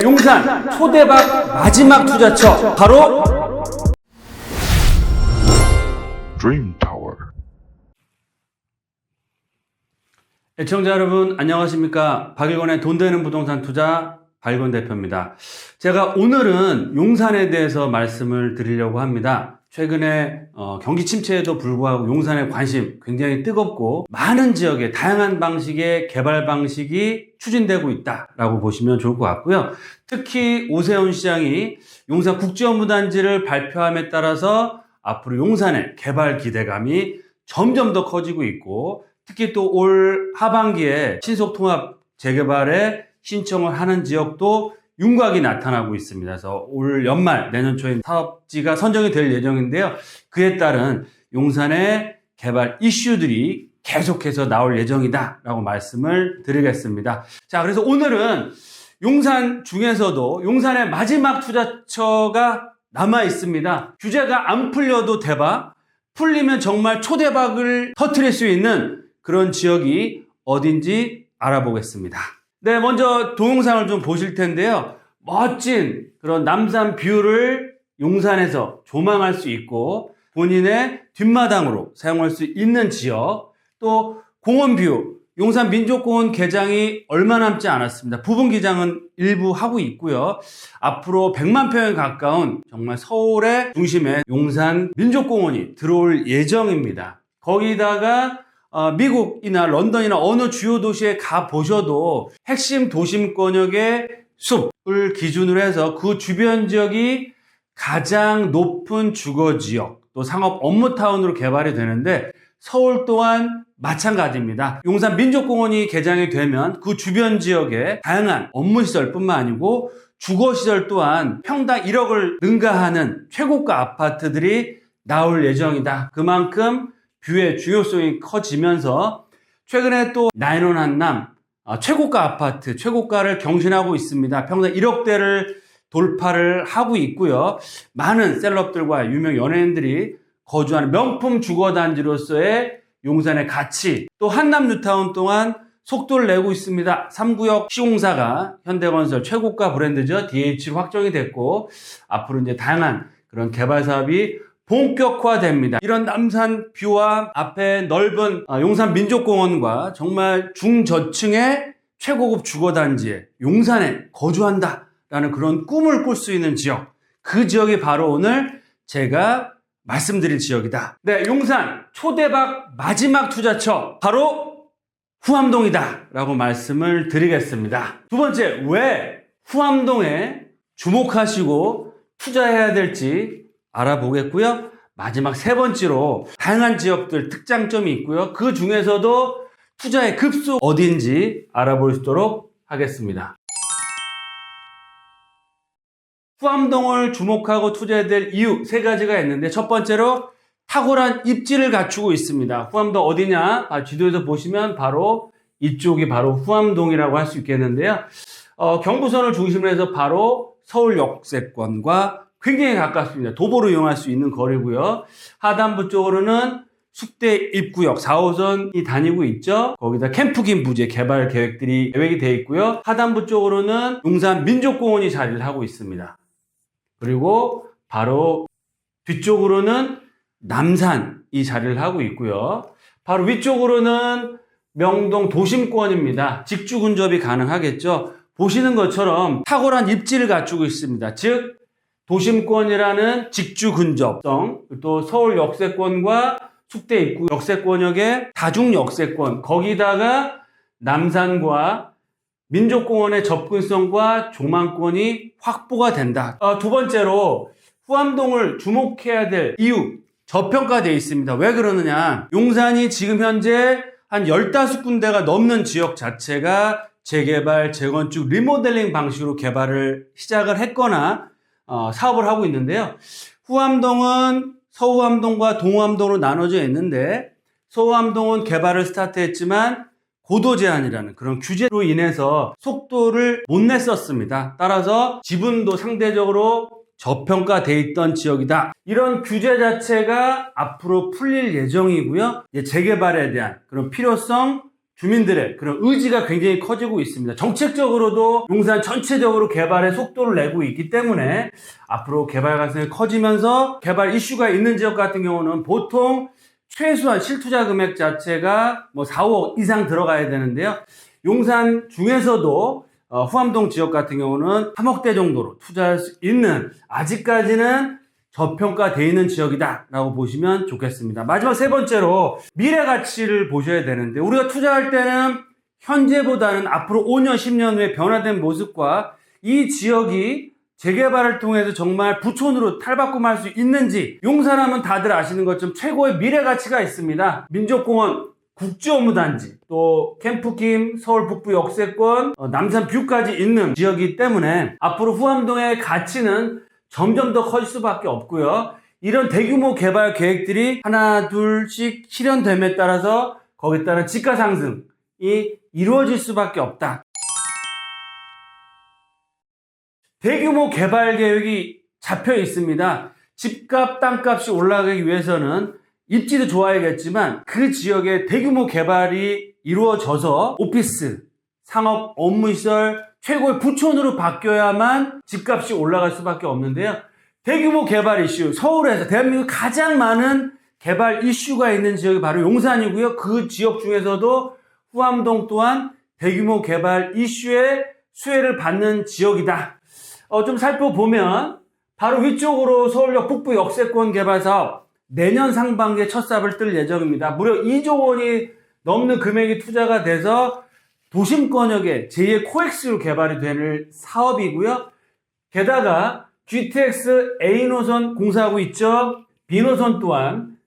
용산 초대박 마지막 투자처 바로 Dream Tower. 애청자 여러분 안녕하십니까. 박일권의 돈 되는 부동산 투자 박일권 대표입니다. 제가 오늘은 용산에 대해서 말씀을 드리려고 합니다. 최근에 경기 침체에도 불구하고 용산의 관심 굉장히 뜨겁고 많은 지역에 다양한 방식의 개발 방식이 추진되고 있다라고 보시면 좋을 것 같고요. 특히 오세훈 시장이 용산 국제업무단지를 발표함에 따라서 앞으로 용산의 개발 기대감이 점점 더 커지고 있고, 특히 또 올 하반기에 신속통합 재개발에 신청을 하는 지역도 윤곽이 나타나고 있습니다. 그래서 올 연말 내년 초에 사업지가 선정이 될 예정인데요. 그에 따른 용산의 개발 이슈들이 계속해서 나올 예정이다라고 말씀을 드리겠습니다. 자, 그래서 오늘은 용산 중에서도 용산의 마지막 투자처가 남아 있습니다. 규제가 안 풀려도 대박, 풀리면 정말 초대박을 터뜨릴 수 있는 그런 지역이 어딘지 알아보겠습니다. 네, 먼저 동영상을 좀 보실 텐데요. 멋진 그런 남산 뷰를 용산에서 조망할 수 있고 본인의 뒷마당으로 사용할 수 있는 지역, 또 공원 뷰, 용산 민족공원 개장이 얼마 남지 않았습니다. 부분 개장은 일부 하고 있고요. 앞으로 100만 평에 가까운 정말 서울의 중심에 용산 민족공원이 들어올 예정입니다. 거기다가 미국이나 런던이나 어느 주요 도시에 가보셔도 핵심 도심권역의 숲을 기준으로 해서 그 주변 지역이 가장 높은 주거지역, 또 상업 업무타운으로 개발이 되는데 서울 또한 마찬가지입니다. 용산 민족공원이 개장이 되면 그 주변 지역에 다양한 업무시설뿐만 아니고 주거시설 또한 평당 1억을 능가하는 최고가 아파트들이 나올 예정이다. 그만큼 뷰의 중요성이 커지면서 최근에 또 나인원 한남 최고가 아파트, 최고가를 경신하고 있습니다. 평당 1억대를 돌파를 하고 있고요. 많은 셀럽들과 유명 연예인들이 거주하는 명품 주거단지로서의 용산의 가치, 또 한남 뉴타운 또한 속도를 내고 있습니다. 3구역 시공사가 현대건설 최고가 브랜드죠. DH로 확정이 됐고 앞으로 이제 다양한 그런 개발 사업이 본격화됩니다. 이런 남산 뷰와 앞에 넓은 용산 민족공원과 정말 중저층의 최고급 주거단지에 용산에 거주한다라는 그런 꿈을 꿀 수 있는 지역, 그 지역이 바로 오늘 제가 말씀드릴 지역이다. 네, 용산 초대박 마지막 투자처 바로 후암동이다 라고 말씀을 드리겠습니다. 두 번째, 왜 후암동에 주목하시고 투자해야 될지 알아보겠고요. 마지막 세 번째로 다양한 지역들 특장점이 있고요. 그 중에서도 투자의 급수 어딘지 알아볼 수 있도록 하겠습니다. 후암동을 주목하고 투자해야 될 이유 세 가지가 있는데, 첫 번째로 탁월한 입지를 갖추고 있습니다. 후암동 어디냐? 지도에서 보시면 바로 이쪽이 바로 후암동이라고 할 수 있겠는데요. 경부선을 중심으로 해서 바로 서울 역세권과 굉장히 가깝습니다. 도보로 이용할 수 있는 거리고요. 하단부 쪽으로는 숙대 입구역 4호선이 다니고 있죠. 거기다 캠프긴 부지 개발 계획들이 계획이 되어 있고요. 하단부 쪽으로는 용산 민족공원이 자리를 하고 있습니다. 그리고 바로 뒤쪽으로는 남산이 자리를 하고 있고요. 바로 위쪽으로는 명동 도심권입니다. 직주 근접이 가능하겠죠. 보시는 것처럼 탁월한 입지를 갖추고 있습니다. 즉 도심권이라는 직주 근접성, 또 서울 역세권과 숙대 입구 역세권역의 다중 역세권, 거기다가 남산과 민족공원의 접근성과 조망권이 확보가 된다. 두 번째로 후암동을 주목해야 될 이유, 저평가되어 있습니다. 왜 그러느냐? 용산이 지금 현재 한 15군데가 넘는 지역 자체가 재개발, 재건축, 리모델링 방식으로 개발을 시작을 했거나 사업을 하고 있는데요. 후암동은 서후암동과 동후암동으로 나눠져 있는데, 서후암동은 개발을 스타트했지만 고도 제한이라는 그런 규제로 인해서 속도를 못 냈었습니다. 따라서 지분도 상대적으로 저평가돼 있던 지역이다. 이런 규제 자체가 앞으로 풀릴 예정이고요. 재개발에 대한 그런 필요성, 주민들의 그런 의지가 굉장히 커지고 있습니다. 정책적으로도 용산 전체적으로 개발의 속도를 내고 있기 때문에 앞으로 개발 가능성이 커지면서 개발 이슈가 있는 지역 같은 경우는 보통 최소한 실투자 금액 자체가 뭐 4, 5억 이상 들어가야 되는데요. 용산 중에서도 후암동 지역 같은 경우는 3억대 정도로 투자할 수 있는 아직까지는 저평가되어 있는 지역이다 라고 보시면 좋겠습니다. 마지막 세 번째로 미래 가치를 보셔야 되는데 우리가 투자할 때는 현재보다는 앞으로 5년, 10년 후에 변화된 모습과 이 지역이 재개발을 통해서 정말 부촌으로 탈바꿈할 수 있는지 용산하면 다들 아시는 것처럼 최고의 미래 가치가 있습니다. 민족공원, 국제업무단지, 또 캠프킴, 서울 북부 역세권, 남산 뷰까지 있는 지역이기 때문에 앞으로 후암동의 가치는 점점 더 커질 수밖에 없고요. 이런 대규모 개발 계획들이 하나 둘씩 실현됨에 따라서 거기에 따른 지가 상승이 이루어질 수밖에 없다. 대규모 개발 계획이 잡혀 있습니다. 집값, 땅값이 올라가기 위해서는 입지도 좋아야겠지만 그 지역에 대규모 개발이 이루어져서 오피스, 상업, 업무시설, 최고의 부촌으로 바뀌어야만 집값이 올라갈 수밖에 없는데요. 대규모 개발 이슈, 서울에서 대한민국 가장 많은 개발 이슈가 있는 지역이 바로 용산이고요. 그 지역 중에서도 후암동 또한 대규모 개발 이슈의 수혜를 받는 지역이다. 좀 살펴보면 바로 위쪽으로 서울역 북부 역세권 개발 사업 내년 상반기에 첫 삽을 뜰 예정입니다. 무려 2조 원이 넘는 금액이 투자가 돼서 도심권역의 제2의 코엑스로 개발이 되는 사업이고요. 게다가 GTX A노선 공사하고 있죠. B노선 또한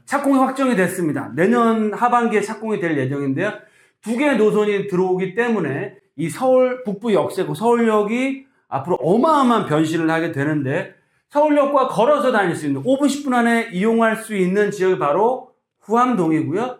착공이 확정이 됐습니다. 내년 하반기에 착공이 될 예정인데요. 두 개의 노선이 들어오기 때문에 이 서울 북부 역세권 서울역이 앞으로 어마어마한 변신을 하게 되는데 서울역과 걸어서 다닐 수 있는 5분 10분 안에 이용할 수 있는 지역이 바로 후암동이고요.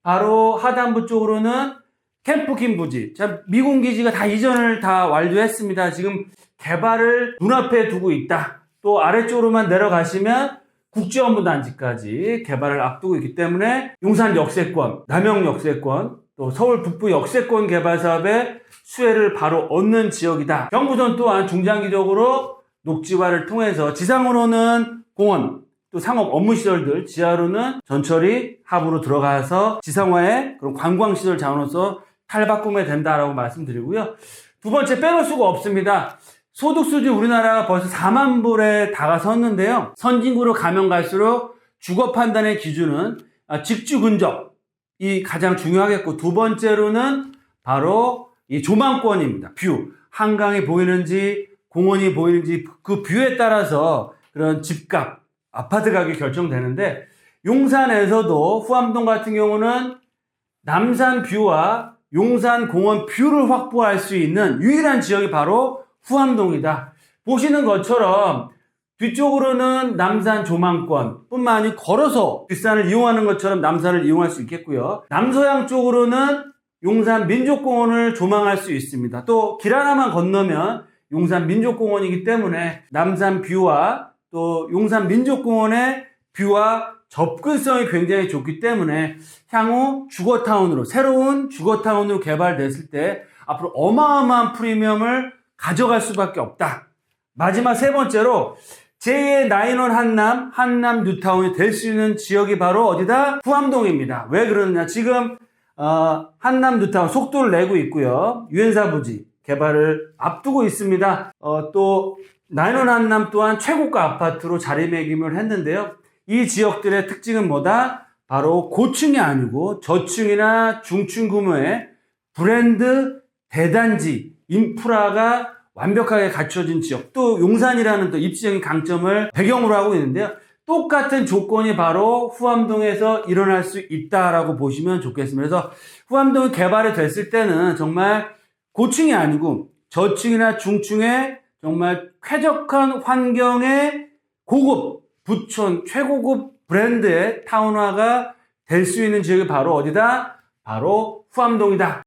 바로 하단부 쪽으로는 캠프킴 부지, 미군 기지가 다 이전을 다 완료했습니다. 지금 개발을 눈앞에 두고 있다. 또 아래쪽으로만 내려가시면 국제업무단지까지 개발을 앞두고 있기 때문에 용산 역세권, 남영 역세권, 또 서울 북부 역세권 개발 사업의 수혜를 바로 얻는 지역이다. 경부선 또한 중장기적으로 녹지화를 통해서 지상으로는 공원, 또 상업 업무시설들, 지하로는 전철이 하부로 들어가서 지상화의 그런 관광시설 자원으로서 탈바꿈이 된다라고 말씀드리고요. 두 번째 빼놓을 수가 없습니다. 소득 수준 우리나라가 벌써 4만 불에 다가섰는데요. 선진국으로 가면 갈수록 주거 판단의 기준은 직주 근접이 가장 중요하겠고 두 번째로는 바로 이 조망권입니다. 뷰, 한강이 보이는지 공원이 보이는지 그 뷰에 따라서 그런 집값, 아파트 가격이 결정되는데 용산에서도 후암동 같은 경우는 남산 뷰와 용산 공원 뷰를 확보할 수 있는 유일한 지역이 바로 후암동이다. 보시는 것처럼 뒤쪽으로는 남산 조망권 뿐만 아니라 걸어서 뒷산을 이용하는 것처럼 남산을 이용할 수 있겠고요. 남서양 쪽으로는 용산 민족공원을 조망할 수 있습니다. 또 길 하나만 건너면 용산 민족공원이기 때문에 남산 뷰와 또 용산 민족공원의 뷰와 접근성이 굉장히 좋기 때문에 향후 주거타운으로 새로운 주거타운으로 개발됐을 때 앞으로 어마어마한 프리미엄을 가져갈 수밖에 없다. 마지막 세 번째로 제2의 나인원 한남 뉴타운이 될 수 있는 지역이 바로 어디다? 후암동입니다. 왜 그러느냐? 지금 한남 뉴타운 속도를 내고 있고요. 유엔사 부지 개발을 앞두고 있습니다. 또 나인원 한남 또한 최고가 아파트로 자리매김을 했는데요. 이 지역들의 특징은 뭐다? 바로 고층이 아니고 저층이나 중층 규모의 브랜드 대단지 인프라가 완벽하게 갖춰진 지역, 또 용산이라는 또 입지적인 강점을 배경으로 하고 있는데요. 똑같은 조건이 바로 후암동에서 일어날 수 있다라고 보시면 좋겠습니다. 그래서 후암동이 개발이 됐을 때는 정말 고층이 아니고 저층이나 중층의 정말 쾌적한 환경의 고급 부촌 최고급 브랜드의 타운화가 될 수 있는 지역이 바로 어디다? 바로 후암동이다.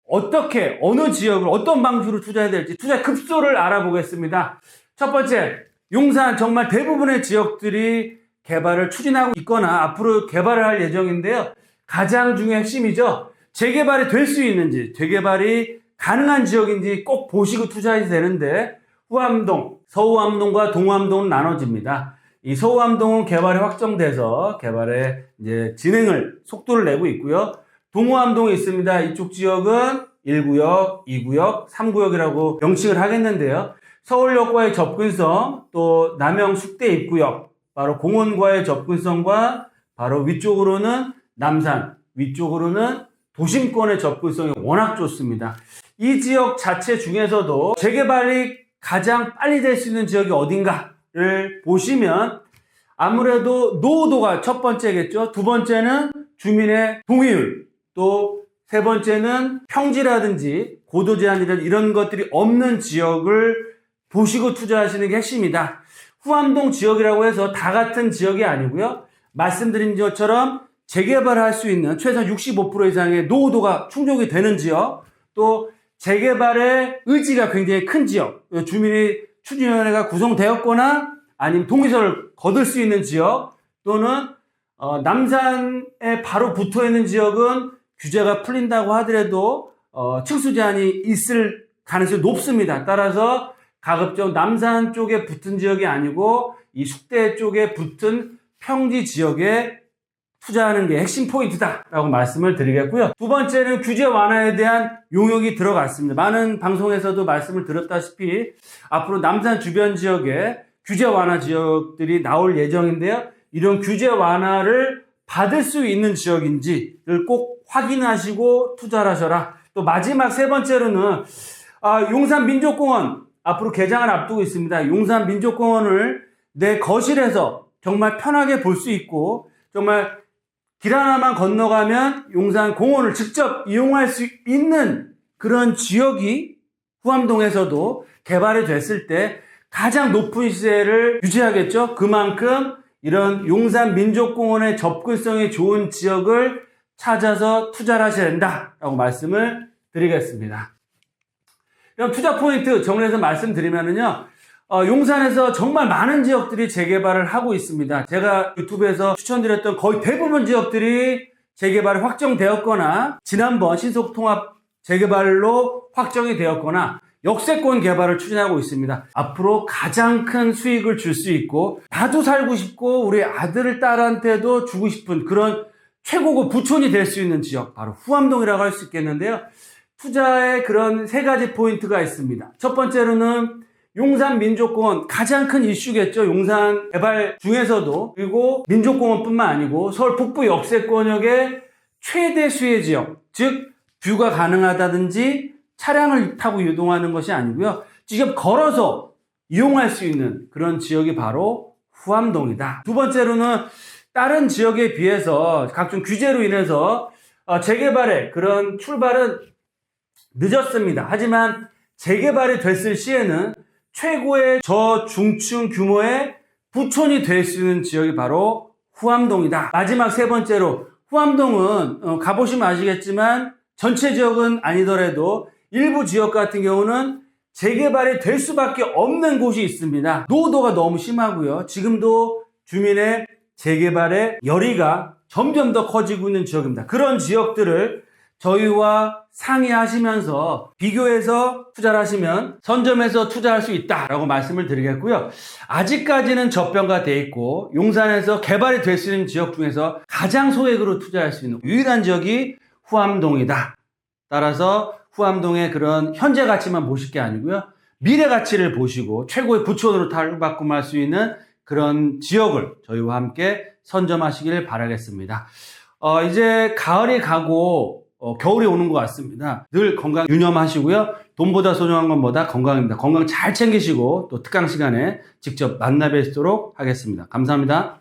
어떻게 어느 지역을 어떤 방식으로 투자해야 될지 투자 급소를 알아보겠습니다. 첫 번째, 용산 정말 대부분의 지역들이 개발을 추진하고 있거나 앞으로 개발을 할 예정인데요. 가장 중요한 핵심이죠. 재개발이 될 수 있는지, 재개발이 가능한 지역인지 꼭 보시고 투자해야 되는데, 후암동, 서후암동과 동후암동은 나눠집니다. 이 서후암동은 개발이 확정돼서 개발의 이제 진행을 속도를 내고 있고요. 동후암동이 있습니다. 이쪽 지역은 1구역, 2구역, 3구역이라고 명칭을 하겠는데요. 서울역과의 접근성, 또 남영 숙대 입구역, 바로 공원과의 접근성과 바로 위쪽으로는 남산, 위쪽으로는 도심권의 접근성이 워낙 좋습니다. 이 지역 자체 중에서도 재개발이 가장 빨리 될 수 있는 지역이 어딘가를 보시면 아무래도 노후도가 첫 번째겠죠. 두 번째는 주민의 동의율, 또 세 번째는 평지라든지 고도 제한이라든지 이런 것들이 없는 지역을 보시고 투자하시는 게 핵심이다. 후암동 지역이라고 해서 다 같은 지역이 아니고요. 말씀드린 것처럼 재개발을 할 수 있는 최소 65% 이상의 노후도가 충족이 되는 지역, 또 재개발의 의지가 굉장히 큰 지역, 주민이 추진위원회가 구성되었거나 아니면 동의서를 거둘 수 있는 지역, 또는 남산에 바로 붙어있는 지역은 규제가 풀린다고 하더라도 층수 제한이 있을 가능성이 높습니다. 따라서 가급적 남산 쪽에 붙은 지역이 아니고 이 숙대 쪽에 붙은 평지 지역에 투자하는 게 핵심 포인트다라고 말씀을 드리겠고요. 두 번째는 규제 완화에 대한 용역이 들어갔습니다. 많은 방송에서도 말씀을 드렸다시피 앞으로 남산 주변 지역에 규제 완화 지역들이 나올 예정인데요. 이런 규제 완화를 받을 수 있는 지역인지를 꼭 확인하시고 투자를 하셔라. 또 마지막 세 번째로는 용산민족공원 앞으로 개장을 앞두고 있습니다. 용산민족공원을 내 거실에서 정말 편하게 볼 수 있고 정말 길 하나만 건너가면 용산공원을 직접 이용할 수 있는 그런 지역이 후암동에서도 개발이 됐을 때 가장 높은 시세를 유지하겠죠. 그만큼 이런 용산민족공원의 접근성이 좋은 지역을 찾아서 투자를 하셔야 된다라고 말씀을 드리겠습니다. 그럼 투자 포인트 정리해서 말씀드리면은요. 용산에서 정말 많은 지역들이 재개발을 하고 있습니다. 제가 유튜브에서 추천드렸던 거의 대부분 지역들이 재개발이 확정되었거나 지난번 신속통합 재개발로 확정이 되었거나 역세권 개발을 추진하고 있습니다. 앞으로 가장 큰 수익을 줄 수 있고 나도 살고 싶고 우리 아들 딸한테도 주고 싶은 그런 최고급 부촌이 될 수 있는 지역, 바로 후암동이라고 할 수 있겠는데요. 투자에 그런 세 가지 포인트가 있습니다. 첫 번째로는 용산민족공원, 가장 큰 이슈겠죠. 용산 개발 중에서도. 그리고 민족공원뿐만 아니고 서울 북부 역세권역의 최대 수혜 지역, 즉 뷰가 가능하다든지 차량을 타고 이동하는 것이 아니고요. 직접 걸어서 이용할 수 있는 그런 지역이 바로 후암동이다. 두 번째로는 다른 지역에 비해서 각종 규제로 인해서 재개발의 그런 출발은 늦었습니다. 하지만 재개발이 됐을 시에는 최고의 저중층 규모의 부촌이 될 수 있는 지역이 바로 후암동이다. 마지막 세 번째로 후암동은 가보시면 아시겠지만 전체 지역은 아니더라도 일부 지역 같은 경우는 재개발이 될 수밖에 없는 곳이 있습니다. 노후도가 너무 심하고요. 지금도 주민의 재개발의 열의가 점점 더 커지고 있는 지역입니다. 그런 지역들을 저희와 상의하시면서 비교해서 투자를 하시면 선점해서 투자할 수 있다라고 말씀을 드리겠고요. 아직까지는 저평가되어 있고 용산에서 개발이 될 수 있는 지역 중에서 가장 소액으로 투자할 수 있는 유일한 지역이 후암동이다. 따라서 후암동의 그런 현재 가치만 보실 게 아니고요. 미래 가치를 보시고 최고의 부촌으로 탈바꿈할 수 있는 그런 지역을 저희와 함께 선점하시길 바라겠습니다. 이제 가을이 가고 겨울이 오는 것 같습니다. 늘 건강 유념하시고요. 돈보다 소중한 건 뭐다? 건강입니다. 건강 잘 챙기시고 또 특강 시간에 직접 만나 뵙도록 하겠습니다. 감사합니다.